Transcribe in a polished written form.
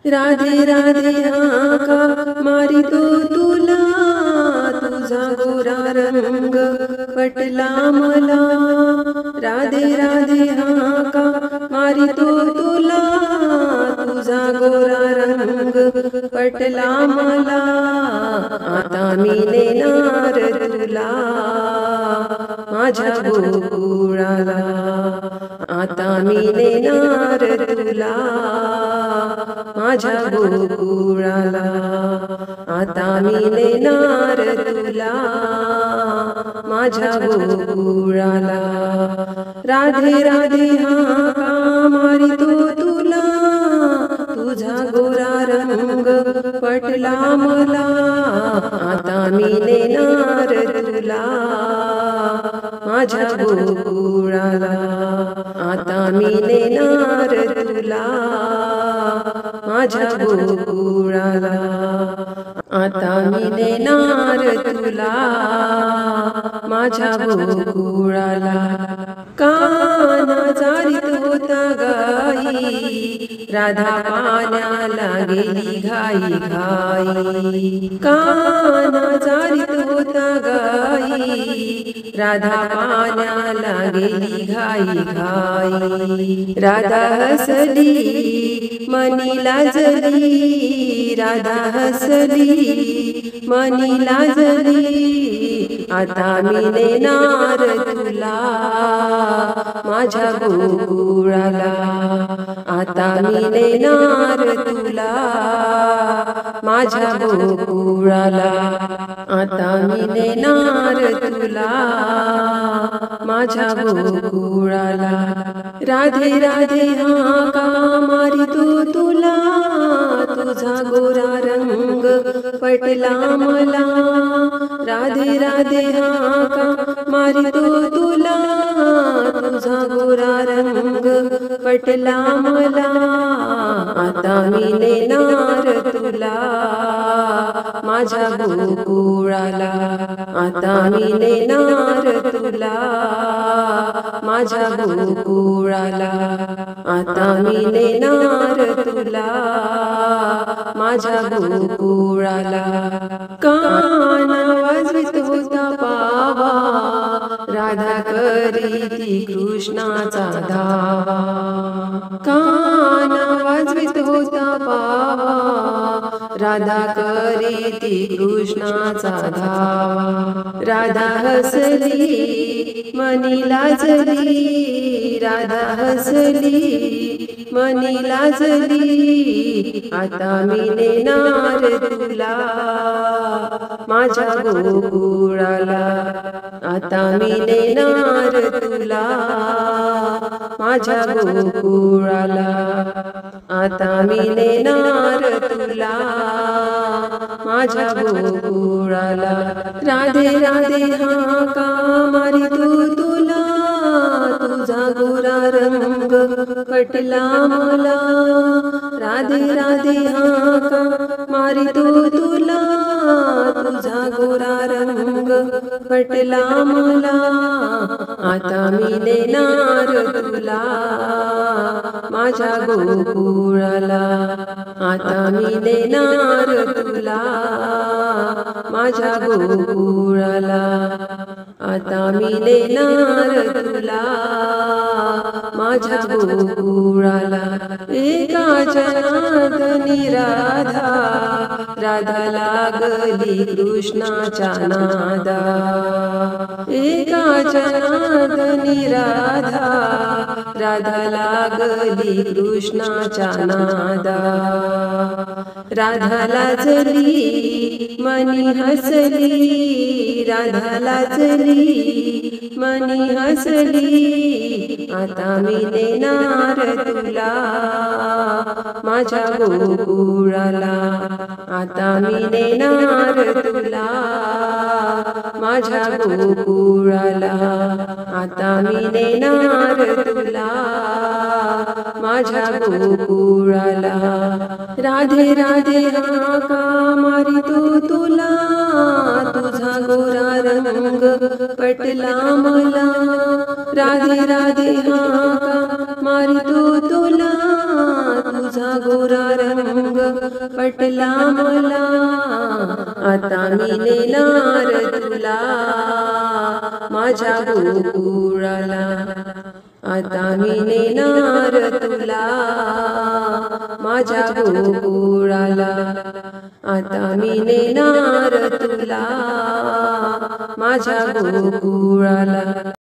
राधे राधे हा का मारितो तुला, तुझा गोरा रंग पटला मला। राधे राधे हा का मारितो तुला, तुझा गोरा रंग पटला मला। आता मी नेणार तुला माझ्या गोकुळाला, आता मी नेणार तुला माझ्या गोकुळाला, आता मी नेणार तुला माझ्या गोकुळाला। राधे राधे हा का मारितो तुला, तुझा गोरा रंग पटला मला। आता मी नेणार तुला माझ्या गोकुळाला, आता मी नेणार तुला माझ्या गोकुळाला, आता मी नेणार तुला माझ्या गोकुळाला। कान्हा चारित होता गाई, राधा पाण्याला गेली घाई घाई। कान्हा चारित होता गाई, राधा पाण्याला गेली घाई घाई। राधा हसली मनी लाजली, राधा हसली मनी लाजली। आता मी नेणार तुला माझ्या गोकुळाला, आता मी नेणार तुला माझ्या गोकुळाला, आता मी नेणार तुला माझ्या गोकुळाला। राधे राधे हा का मारितो तुला, तुझा गोरा रंग पटला मला। राधे राधे हा का मारितो तुला, तुझा गोरा रंग पटला मला। आता मी नेणार तुला माझ्या गोकुळाला, आता मी नेणार तुला माझ्या गोकुळाला, आता मी नेणार तुला माझ्या गोकुळाला। कान्हा वाजवीत होता पावा, राधा करीती कृष्णाचा धावा। कान्हा वाजवीत होता पावा, राधा करीती कृष्णाचा धावा। राधा हसली मनी लाजली, राधा हसली मनी लाजली। आता मी नेणार तुला माझ्या गोकुळाला, आता मी नेणार तुला माझ्या गोकुळाला, आता मी नेणार तुला माझ्या गोकुळाला। राधे राधे हा का मारितो तुला, तुझा गोरा रंग पटला मला। राधे राधे हा का मारितो तुला, तुझा गोरा रंग पटला मला। आता मी नेणार तुला माझ्या गोकुळाला, आता मी नेणार तुला माझ्या गोकुळाला, आता मी नेणार तुला माझ्या गोकुळाला। एकाच्या नादनी राधा, राधा लागली कृष्णाच्या नादा। एकाच्या नादनी राधा, राधा लागली कृष्णाच्या नादा। राधा लाजली मनी हसली, राधा लाजली मनी हसली। आता मी नेणार तुला माझ्या गोकुळाला, आता मी नेणार तुला माझ्या गोकुळाला, आता मी नेणार तुला माझ्या गोकुळाला। राधे राधे हा का मारितो तुला, तुझा गोरा रंग पटला मला। राधे राधे हा का मारितो तुला, तुझा गोरा रंग रंग पटला मला, आता मी नेणार तुला माझ्या गोकुळाला, आता मी नेणार तुला माझ्या गोकुळाला, आता मी नेणार तुला माझ्या गोकुळाला.